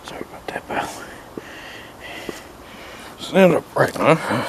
Sorry about that, pal. Stand up right now.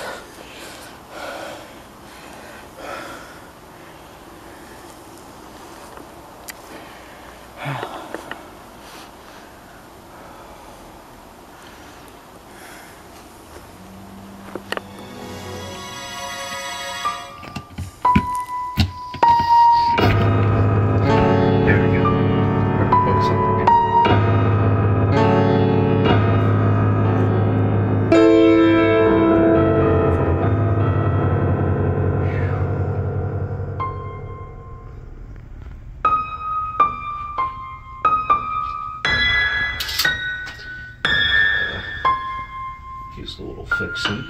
Just a little fixing.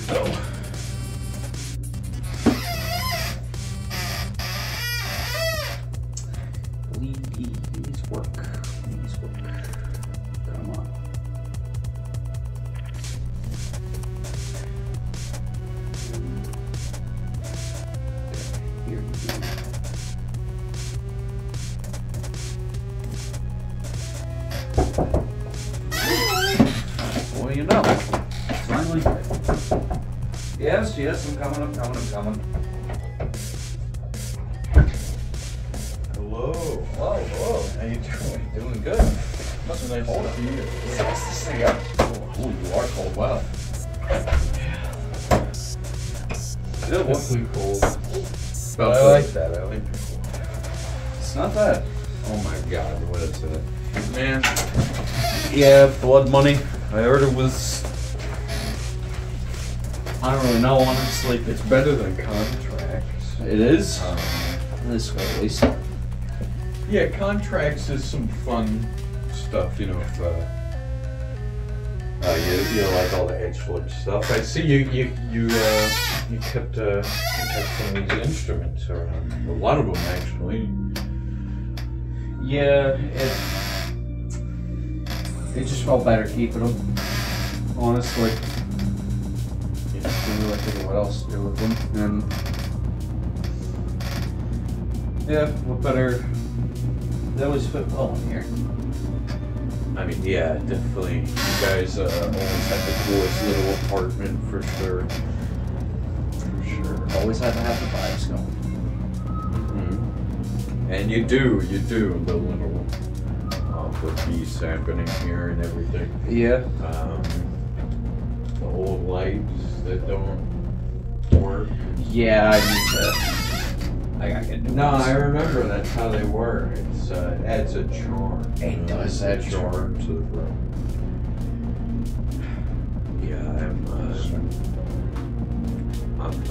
So. Please work. Please work. Come on. Here we go. Well, you know, finally. Yes, I'm coming, I'm coming. Hello. Whoa. How you doing? Doing good. Must be nice to see you. Nice to see you. Oh, you are cold. Wow. Still awfully cold. But I like that. I like it. It's not bad. Oh my god, what is it? Man. Yeah, blood money. I heard it was. I don't really know, honestly. It's better than contracts. It is. This way, at least. Yeah, contracts is some fun stuff, you know, if you like all the edgelord stuff. I see you kept some of these instruments around. A lot of them actually. Yeah, it just felt better keeping them. Honestly. I didn't really think of what else to do with them. And yeah, what better? They always fit well in here. I mean, yeah, definitely. You guys always had the coolest little apartment for sure. For sure. Always had to have the vibes going. Mm-hmm. And you do, the little the piece happening here and everything. Yeah. The old lights that don't work. Yeah, I gotta get new No, ones. I remember that's how they were. It adds a charm. It does add charm to the room. Yeah,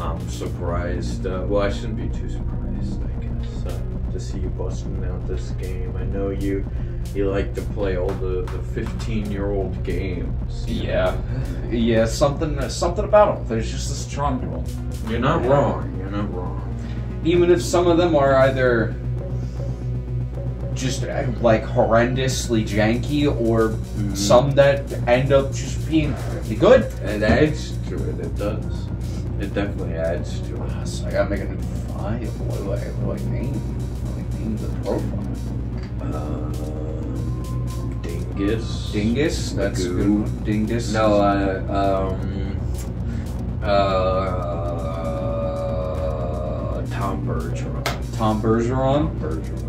I'm surprised. Well, I shouldn't be too surprised, I guess, to see you busting out this game. I know you like to play all the 15-year-old games. Yeah, yeah, something about them. There's just this charm to them. You're not wrong. You're not wrong. Even if some of them are either just like horrendously janky, or some that end up just being really good. It adds to it. It does. It definitely adds to it. So I gotta make a new file. What do I name? What do I name the profile? Dingus. Dingus? That's Magoo. good. Dingus? No, Tom Bergeron. Tom Bergeron?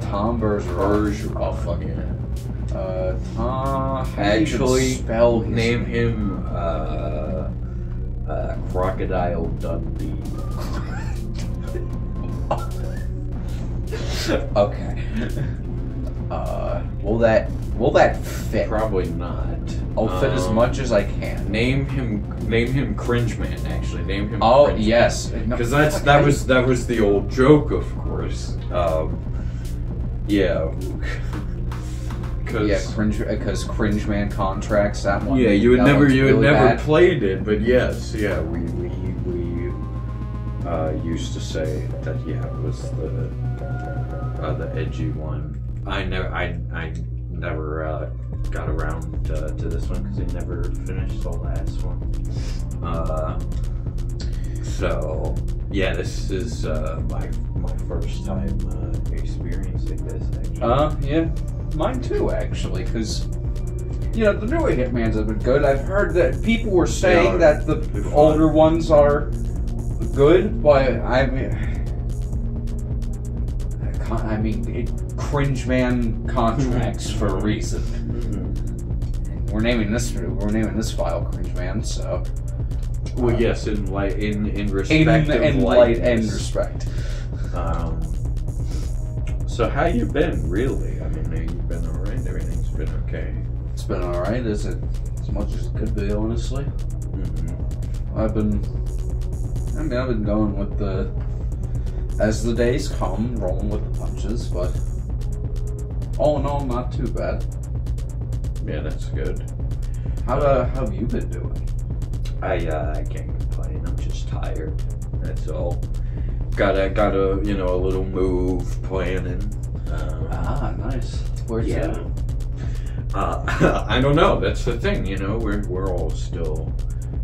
Tom Bergeron. Oh, fuck yeah. Tom. Actually, spell his name him Crocodile Dundee. Okay. Will that fit? Probably not. I'll fit as much as I can. Name him Cringe Man. Actually, name him. Oh Cringe yes, because that was the old joke, of course. Yeah. Because Cringe Man contracts, that one. Yeah, you had never bad. played it, but yes, yeah, we used to say that it was the edgy one. I never got around to this one because I never finished the last one. So yeah, this is my first time experiencing this. Actually. Yeah, mine too actually, because the newer Hitmans have been good. I've heard that people were saying that the older ones are good, but I mean, Cringe Man contracts for a reason. Mm-hmm. We're naming this file Cringe Man, so. Well, yes, in respect in light and respect. So how you been, really? I mean, you've been alright. Everything's been okay. It's been alright. Is it as much as it could be, honestly? Mm-hmm. I've been going with as the days come, rolling with the punches, but all in all, not too bad. Yeah, that's good. How have you been doing? I can't complain. just tired. That's all. Got a you know, a little move planning. Nice. Where's that? I don't know. That's the thing. You know, we're all still,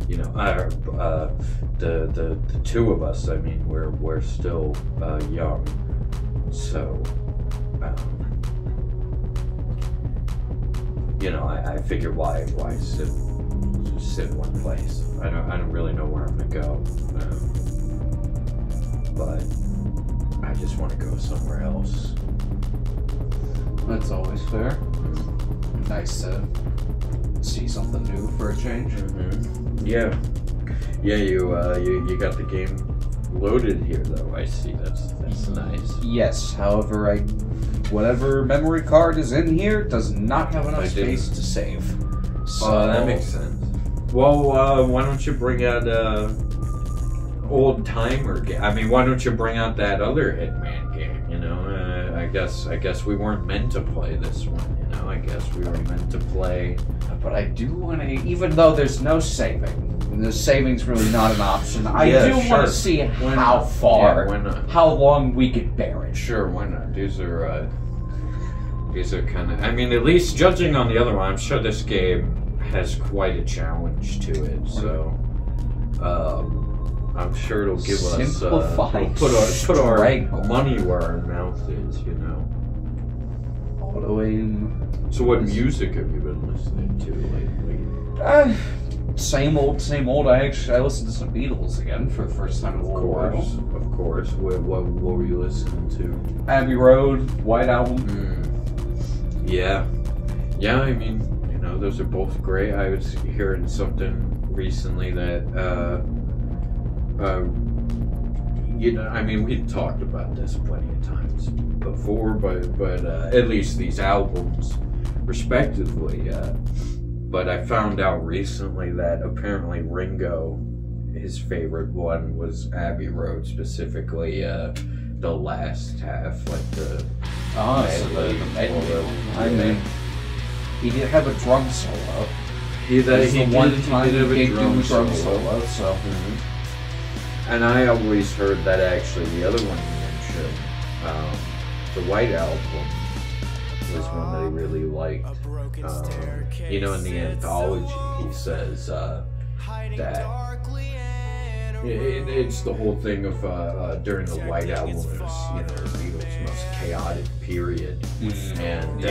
you know, the two of us. I mean, we're still young, so. You know, I figured why sit in one place. I don't really know where I'm gonna go, but I just want to go somewhere else. That's always fair. Nice to see something new for a change. Mm-hmm. Yeah. You got the game loaded here, though. I see. That's nice. Yes. However, whatever memory card is in here does not have enough space to save. So that makes sense. Well, why don't you bring out old timer game? I mean, why don't you bring out that other Hitman game? You know, I guess we weren't meant to play this one. You know, I guess we were meant to play. But I do want to, even though there's no saving. The saving's really not an option. I do want to see how far, how long we could bear it. Sure, why not? These are kind of. I mean, at least judging on the other one, I'm sure this game has quite a challenge to it. So, I'm sure it'll give us put our money where our mouth is. You know. Auto aim. So, what music have you been listening to lately? Same old. I listened to some Beatles again for the first time in a while. Of course. What were you listening to? Abbey Road, White Album. Yeah. I mean, you know, those are both great. I was hearing something recently that, you know, I mean, we've talked about this plenty of times before, but at least these albums, respectively. But I found out recently that apparently Ringo, his favorite one was Abbey Road, specifically the last half, like the medley. I mean, he did have a drum solo. He did have a drum solo. So. And I always heard that actually the other one you mentioned, the White Album, was one that he really liked. You know, in the anthology, he says that it's the whole thing of during the White Album, it was, you know, the Beatles' most chaotic period, and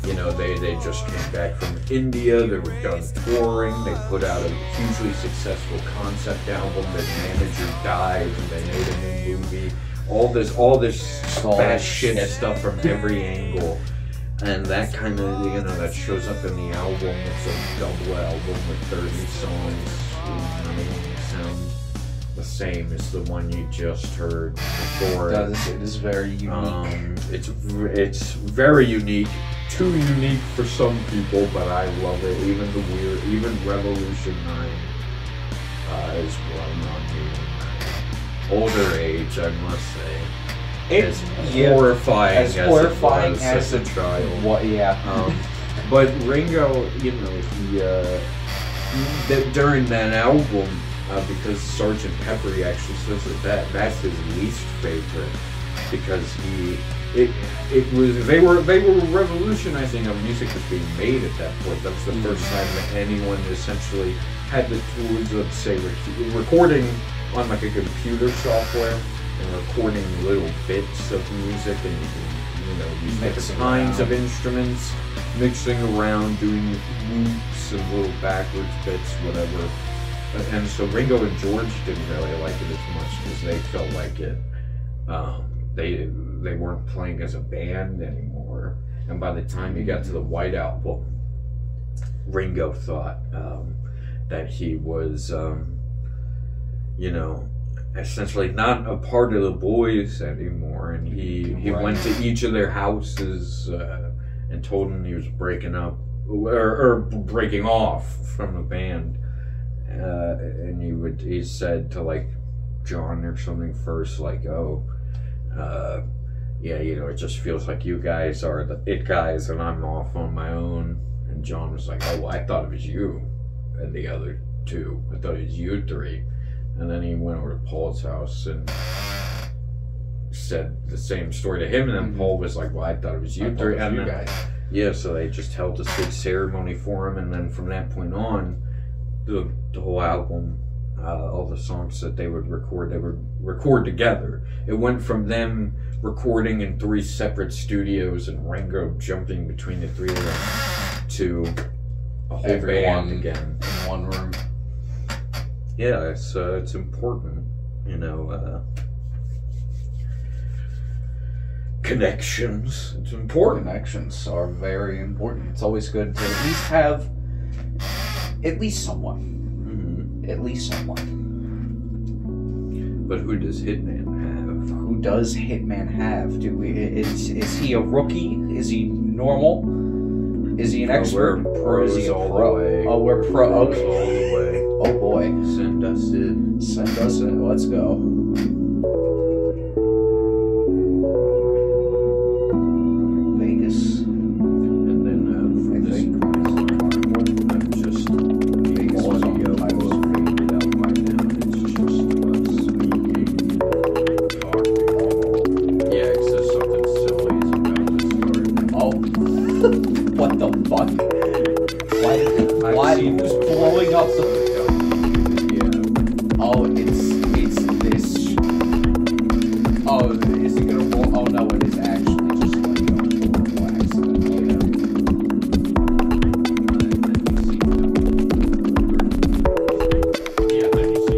you know, they just came back from India. They were done touring. They put out a hugely successful concept album. Their manager died, and they made a new movie. All this bad shit stuff from every angle. And that kind of, you know, that shows up in the album. It's a double album with 30 songs. None of them sound the same as the one you just heard before. It is very unique. It's very unique. Too unique for some people, but I love it. Even Revolution 9 is grown on me. Older age, I must say. It's horrifying as it was as a child. But Ringo, you know, he during that album, because Sgt. Pepper, he actually says that's his least favorite, because they were revolutionizing how music was being made at that point. That was the first time that anyone essentially had the tools of, say, recording on like a computer software and recording little bits of music, and you know, use different kinds of instruments, mixing around, doing loops and little backwards bits, whatever. And so Ringo and George didn't really like it as much because they felt like it. They weren't playing as a band anymore. And by the time he got to the White Album, Ringo thought that he was, you know, essentially not a part of the boys anymore, and he went to each of their houses and told them he was breaking up or breaking off from the band, and he said to like John or something first, like, yeah, you know, it just feels like you guys are the it guys and I'm off on my own. And John was like, oh, well, I thought it was you and the other two. I thought it was you three. And then he went over to Paul's house and said the same story to him. And then Paul was like, well, I thought it was you three. And then, guys. yeah, so they just held this big ceremony for him. And then from that point on, the whole album, all the songs that they would record together. It went from them recording in 3 separate studios and Ringo jumping between the 3 of them to a whole band again in one room. Yeah, it's important, you know. Connections. It's important. Connections are very important. It's always good to at least have at least someone. Mm-hmm. At least someone. But who does Hitman have? Who does Hitman have? Is he a rookie? Is he normal? Is he an expert? Or is he a pro? Oh, we're pro. Okay. All the way. Oh boy. Send us in. Send us in. Let's go. Vegas. And then for this I'm just Vegas audio was faded out by now. It's just us speaking, talking. Yeah, because there's something silly is about to start. Oh. What the fuck? Why is blowing up the... Yeah. Oh, it's this... Oh, is it gonna roll? Oh no, it is actually just like a horrible accident. Yeah, then you see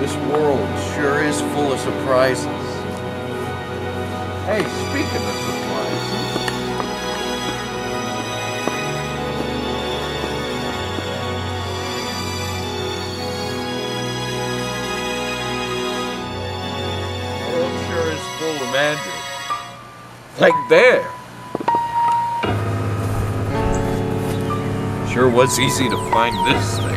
This world sure is full of surprises. Hey, speaking of surprises, the world sure is full of magic. Like there. Sure was easy to find this thing.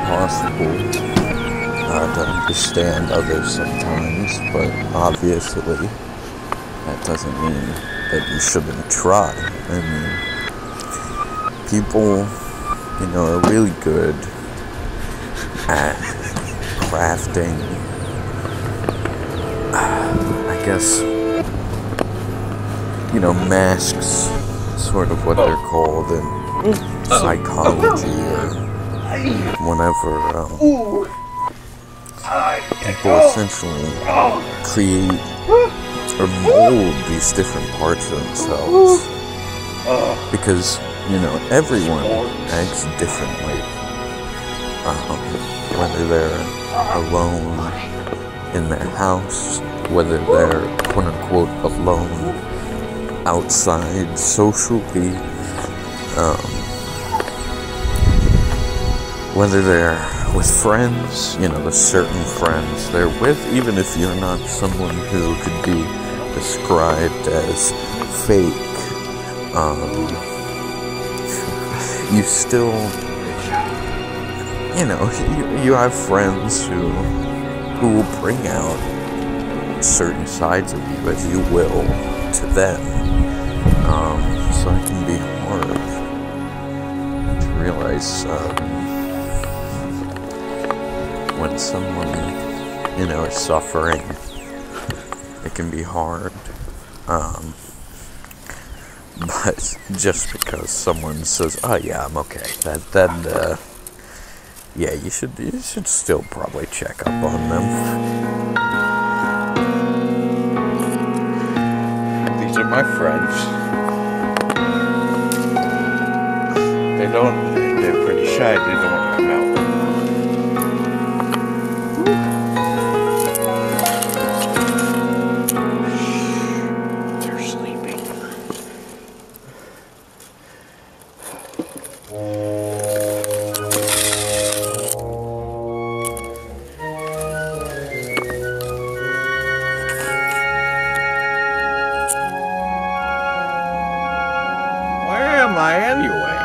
Impossible to understand others sometimes, but obviously that doesn't mean that you shouldn't try. I mean, people, you know, are really good at crafting, I guess, you know, masks, sort of what they're called in psychology or whenever people essentially create or mold these different parts of themselves, because, you know, everyone acts differently, whether they're alone in their house, whether they're quote-unquote alone outside socially, whether they're with friends, you know, the certain friends they're with, even if you're not someone who could be described as fake, you still, you know, you have friends who will bring out certain sides of you as you will to them. So it can be hard to realize when someone, you know, is suffering. It can be hard. But just because someone says, "Oh yeah, I'm okay," then yeah, you should still probably check up on them. These are my friends. They're pretty shy. They don't want to come out. They're sleeping. Where am I anyway?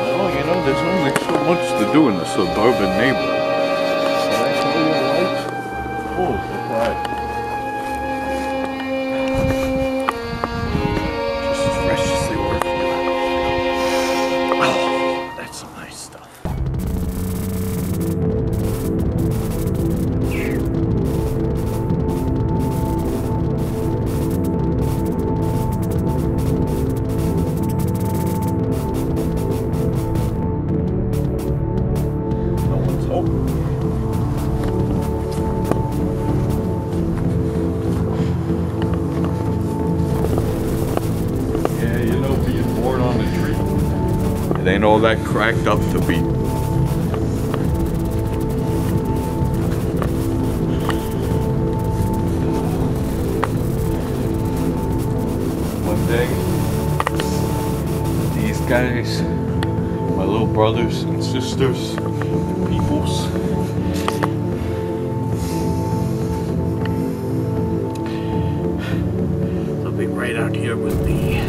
Well, you know, there's only so much to do in the suburban neighborhood. Can I tell you a light? Oh, surprise. Just as fresh as they were a few hours ago. Oh, that's some nice stuff. No one's home. Yeah, you know, being born on a tree, it ain't all that cracked up to be. One day, these guys, my little brothers and sisters, peoples, they'll be right out here with me.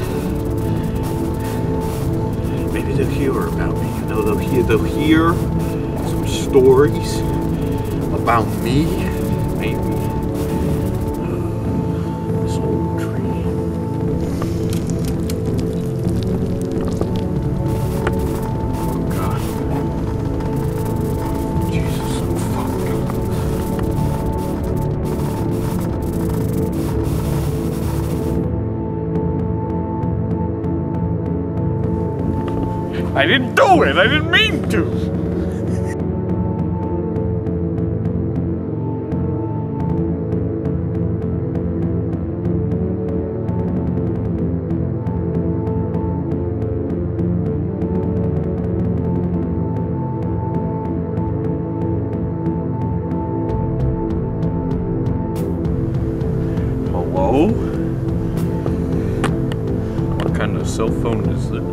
Maybe they'll hear about me, you know, they'll hear some stories about me, maybe. This old tree. Oh God. Jesus, I'm fucked up. I didn't do it! I didn't mean to! Hello? What kind of cell phone is this?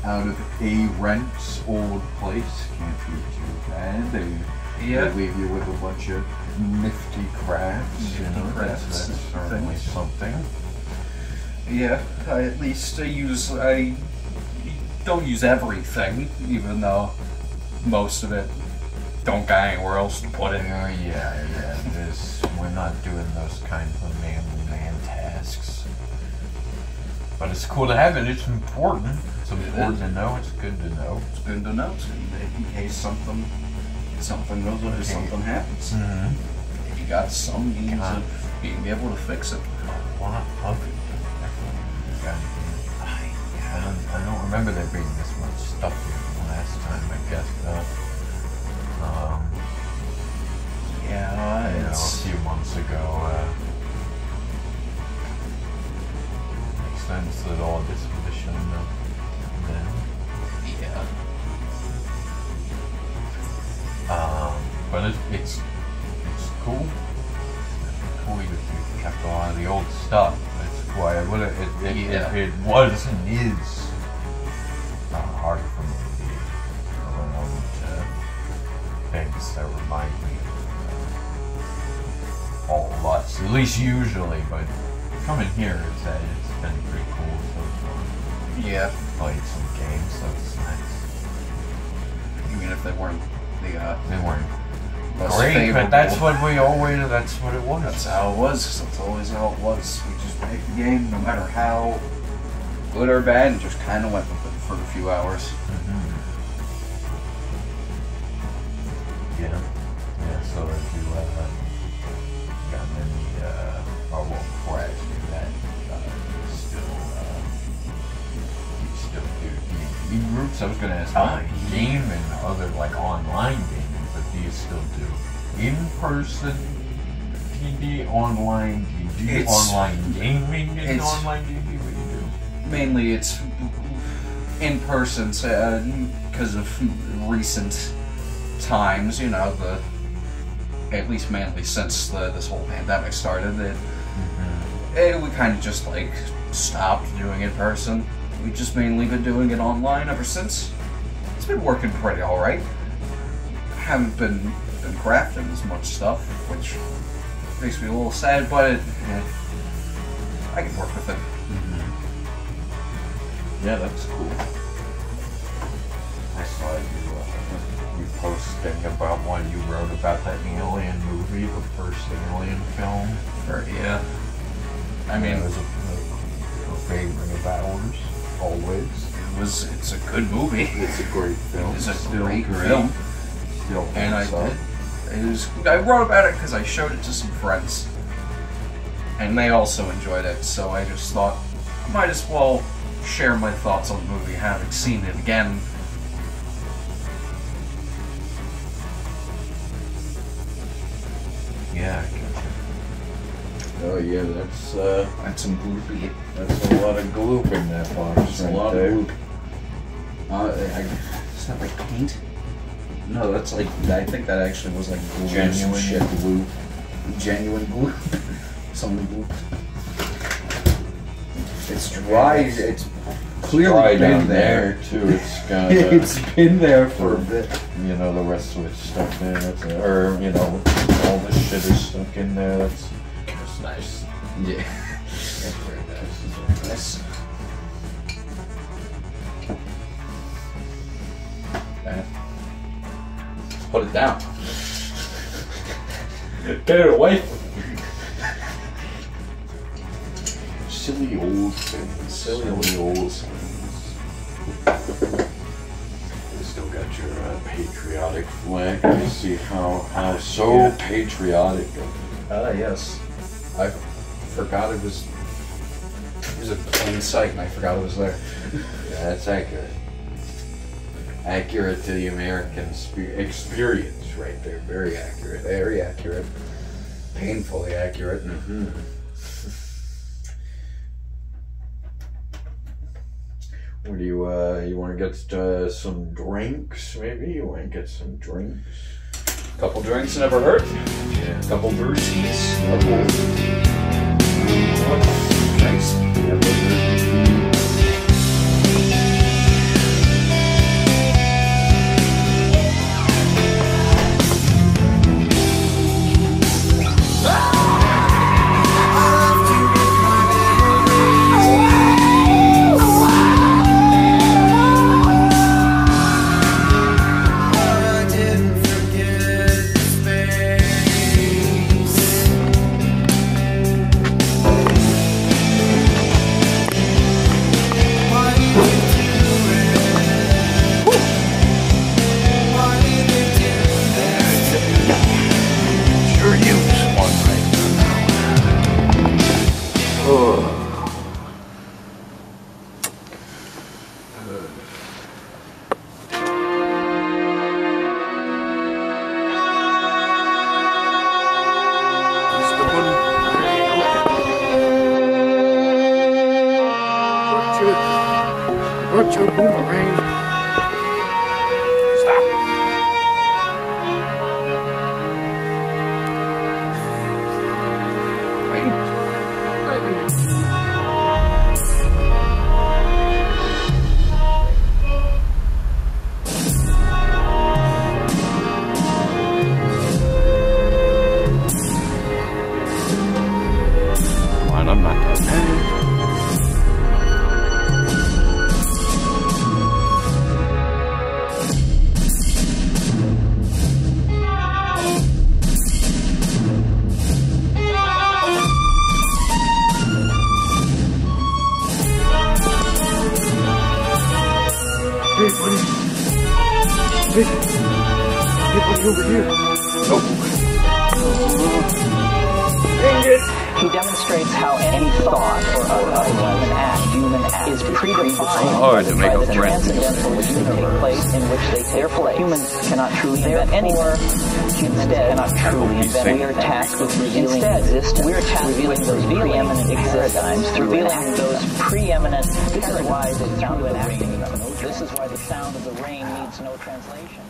Out of a Rent's old place. Can't be too bad. They leave you with a bunch of nifty crafts. You know, that's certainly something. Yeah, at least I don't use everything, even though most of it don't got anywhere else to put it. Yeah. We're not doing those kinds of man tasks. But it's cool to have it. It's important. It's important to know. It's good to know. It's good to know, in case something goes or something happens. You got some means of being able to fix it. A lot of it. I don't remember there being this much stuff here the last time I guessed up. A few months ago. Makes sense that all this would have shown up then. Yeah. But it's cool. It's cool you kept a lot of the old stuff. That's why it was and is hard for me to be around things that remind me of all of us, at least usually. But coming here, it's been pretty cool so far. Yeah. Played some games, so it's nice. Even if they weren't they weren't less great, favorable. but that's what it was. That's how it was. That's always how it was. We just made the game, no matter how good or bad, and just kind of went with it for a few hours. Yeah. So if you got any, before I ask you that, you still do D&D groups? I was going to ask game and other online gaming, but do you still do in-person D&D online? Do you do online gaming and online D&D? What do you do? Mainly it's in person, because of recent times, at least mainly since this whole pandemic started, we kind of just stopped doing it in person. We've just mainly been doing it online ever since. It's been working pretty alright. Haven't been crafting as much stuff, which makes me a little sad, but I can work with it. Yeah, that's cool. I saw you posting about when you wrote about that Alien movie, the first Alien film. Yeah. I mean, it was a favorite of ours, always. It's a good movie. It's a great film. It's a great film. Still and I wrote about it because I showed it to some friends, and they also enjoyed it. So I just thought I might as well share my thoughts on the movie, having seen it again. Yeah, I gotcha. Oh yeah, That's some gloopy. that's a lot of gloop in that box. That's a lot of gloop. Is that like paint? No, that's I think that actually was glue. Genuine shit glue. Genuine glue. Some glue. It's dry. It's clearly dry been down there too. It's got. It's been there for a bit. The rest of it's stuck in. All this shit is stuck in there. That's nice. Yeah. That's very nice. Nice. Put it down. Get it away from me. Silly old things. Silly old things. You still got your patriotic flag. You see how so patriotic of it. Yes. I forgot it was in plain sight, and I forgot it was there. Yeah, that's accurate. Accurate to the American experience right there. Very accurate. Very accurate. Painfully accurate. What do you want to get some drinks? Maybe you want to get some drinks. Couple drinks never hurt. Yeah. Couple brewskis. Drinks. want your boomerang. Stop. Come on, I'm not that bad. Hey, buddy. Hey, buddy, over here. Dang it. He demonstrates how any thought or human act is predefined hard to make by a the friend. transcendental universe place in which they take place. Humans cannot truly invent anymore. Instead, cannot truly invent. We are tasked with revealing existence. We are tasked with those preeminent paradigms, revealing those preeminent. This is why the sound of the rain. This is why the sound of the rain needs no translation.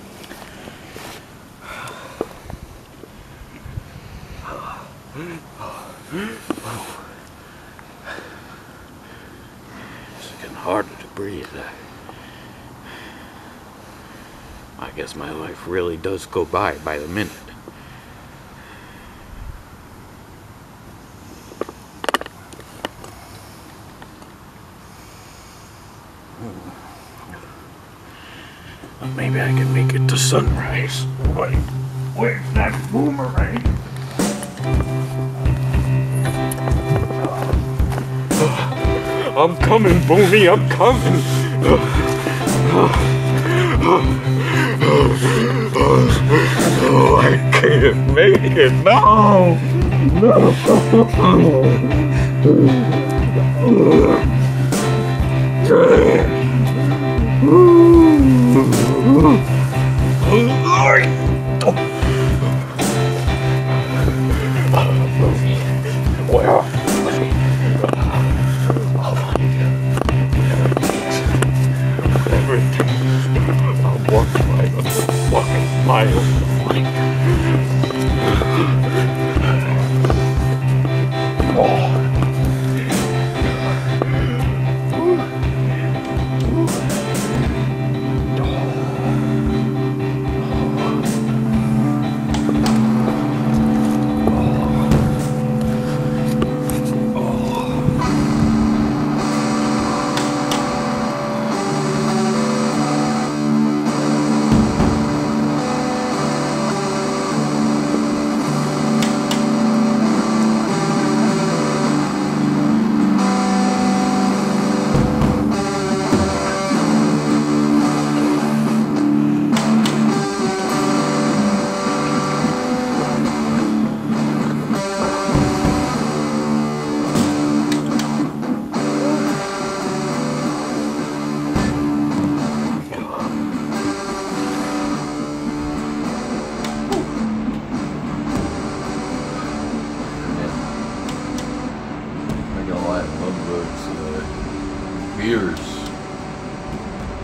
It's getting harder to breathe. I guess my life really does go by the minute. Well, maybe I can make it to sunrise. Wait, where's that boomerang? I'm coming, Boomy, I'm coming. Oh, I can't make it. No. Well, I'll walk miles.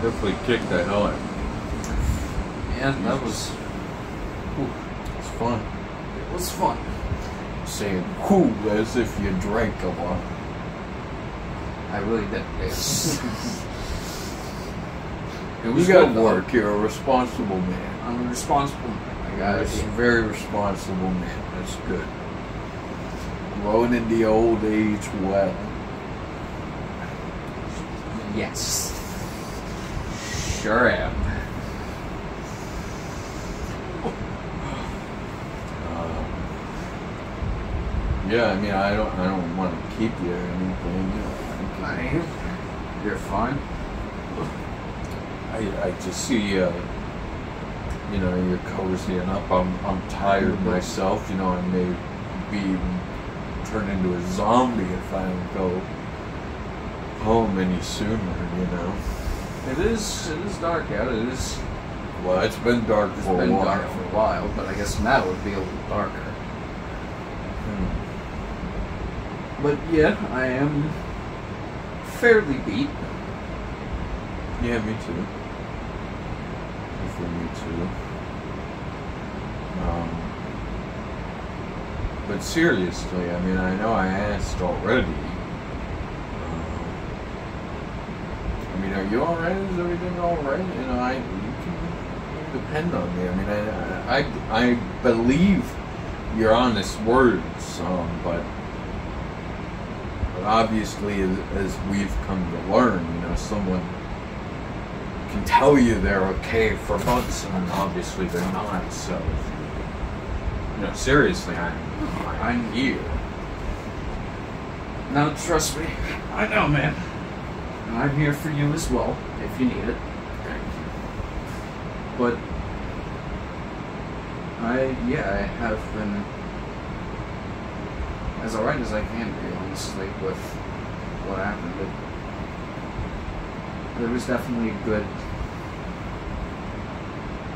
Definitely kicked the hell out. Man, that was fun. it was fun. Saying whoo as if you drank a lot. I really did. It You was got good, though. work. You're a responsible man. I'm a responsible man. I got You're a very responsible man. That's good. Growing in the old age well. Yes. Sure am. Yeah, I mean, I don't want to keep you or anything. You know, You're fine. I just see, you know, you're cozying up. I'm tired myself. You know, I may be turn into a zombie if I don't go home any sooner. You know. It is dark out. It is. Well, it's been dark It's for a been while. dark for a while, but I guess now it would be a little darker. But yeah, I am fairly beat. Yeah, me too. Definitely me too. But seriously, I mean, I know I asked already. I mean, are you alright? Is everything alright? You know, you can depend on me. I mean, I believe your honest words, but obviously, as we've come to learn, you know, someone can tell you they're okay for months, and obviously they're not. So, you know, seriously, I'm here. No, trust me. I know, man. I'm here for you as well, if you need it. Thank you. But I have been as alright as I can be, honestly, with what happened. There was definitely a good...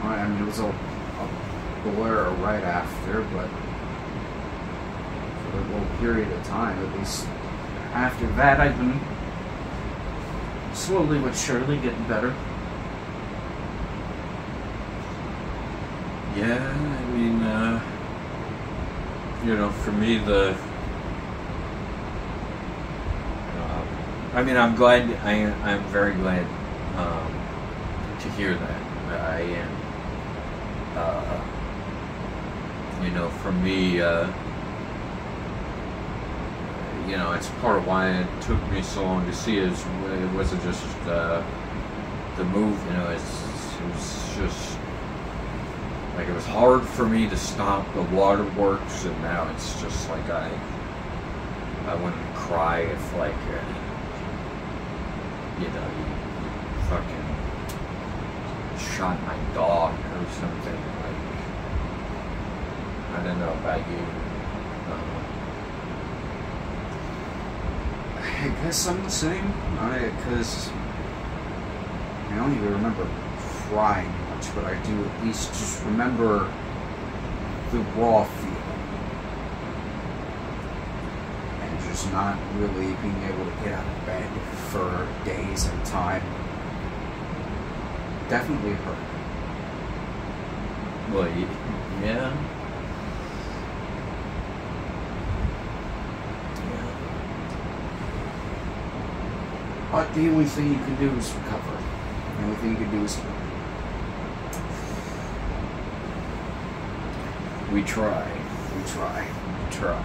I mean, it was a blur right after, but for a little period of time, at least after that, I've been slowly but surely getting better. Yeah, I mean, you know, for me, I mean, I'm glad, I'm very glad to hear that. I am. You know, for me, you know, it's part of why it took me so long to see it. It wasn't just the move, you know, it was just, like, it was hard for me to stop the waterworks, and now it's just like I wouldn't cry if, like, you know, you fucking shot my dog or something. Like, I don't know about you. I guess I'm the same. Because I don't even remember crying much, but I do at least just remember the raw feeling. And just not really being able to get out of bed for days at a time. Definitely hurt. Well, yeah. But the only thing you can do is recover. The only thing you can do is heal. We try. We try. We try.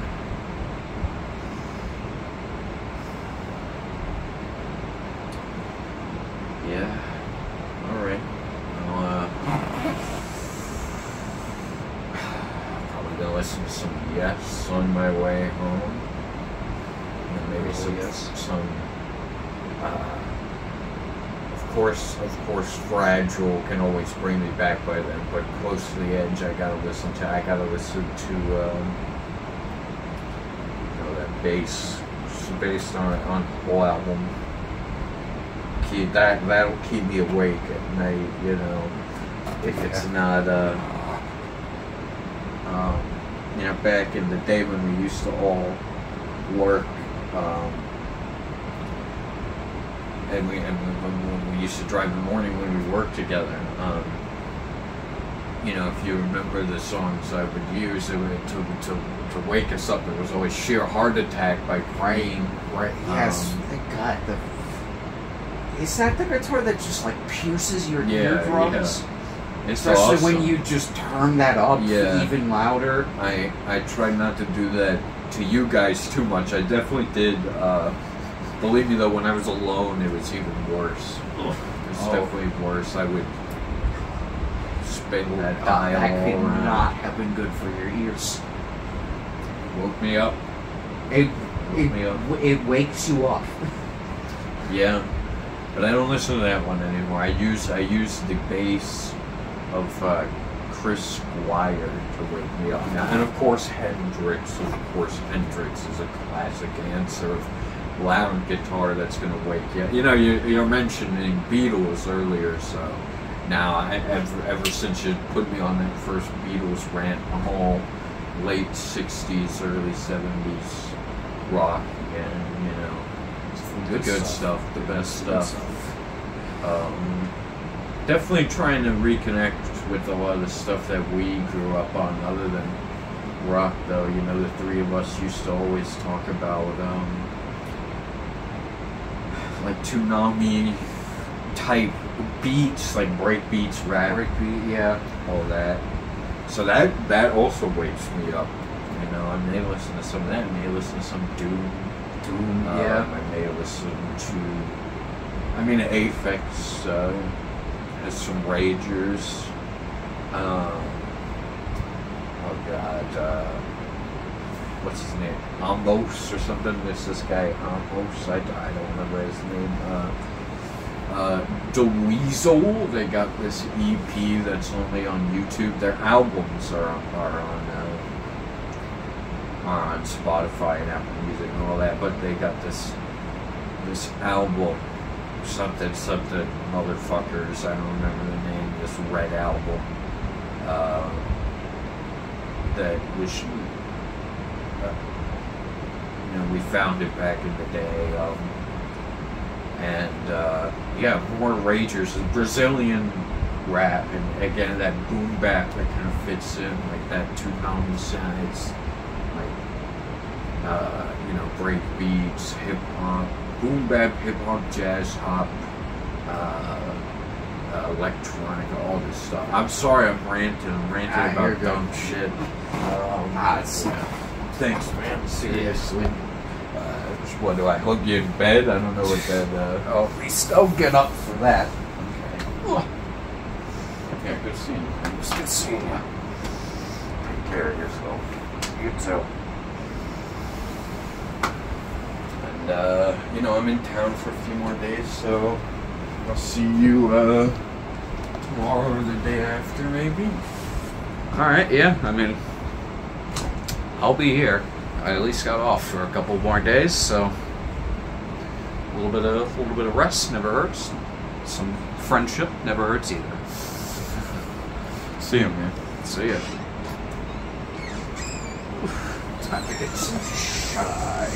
Yeah. Alright. Well, probably gonna listen to some Yes on my way home. And maybe some of course, Fragile can always bring me back by then, but Close to the Edge, I gotta listen to, you know, that bass, it's based on the whole album. That'll keep me awake at night, you know, if it's not, you know, back in the day when we used to all work, and when we used to drive in the morning when we worked together, you know, if you remember the songs I would use to wake us up, it was always Sheer Heart Attack by Queen. Right. Yes. Thank God. Is that the guitar that just like pierces your eardrums? Yeah. It's Especially awesome. when you just turn that up even louder. I tried not to do that to you guys too much. I definitely did. Believe me though, when I was alone, it was even worse. It was definitely worse. I would spin that dial that could around. not have been good for your ears. Woke me up. It wakes you up. Yeah, but I don't listen to that one anymore. I use the bass of Chris Squire to wake me up now, and of course Hendrix. Of course Hendrix is a classic answer of loud guitar that's going to wake you. You know, you're mentioning Beatles earlier, so now ever since you put me on that first Beatles rant, I'm all late 60s, early 70s rock again, you know. Good stuff, the best stuff. Definitely trying to reconnect with a lot of the stuff that we grew up on, other than rock, though. You know, the three of us used to always talk about, like Toonami type beats, like break beats, rap, Breakbeat, yeah. all that. So that also wakes me up. You know, I may listen to some of that. I may listen to some Doom. Yeah. I may listen to. I mean, Aphex has some Ragers. Oh God, what's his name? Amos or something. There's this guy Amos. I don't remember his name. The Weasel. They got this EP that's only on YouTube. Their albums are on Spotify and Apple Music and all that, but they got this album, something motherfuckers. I don't remember the name. This red album that was, you know, we found it back in the day, and yeah, more Ragers, Brazilian rap, and again that boom bap that kind of fits in, like that Toonami sound. It's like, you know, break beats, hip hop, boom bap, hip hop, jazz, hop, electronica, all this stuff. I'm sorry, I'm ranting about dumb shit. Thanks, man. Seriously. What do I hug you in bed? I don't know what that. Oh, please don't get up for that. Okay. Yeah, good seeing you. It's good seeing you. Take care of yourself. You too. And you know, I'm in town for a few more days, so I'll see you tomorrow or the day after, maybe. All right. Yeah. I mean, I'll be here. I at least got off for a couple more days, so a little bit of rest never hurts. Some friendship never hurts either. See you, man. See ya. Time to get some shy.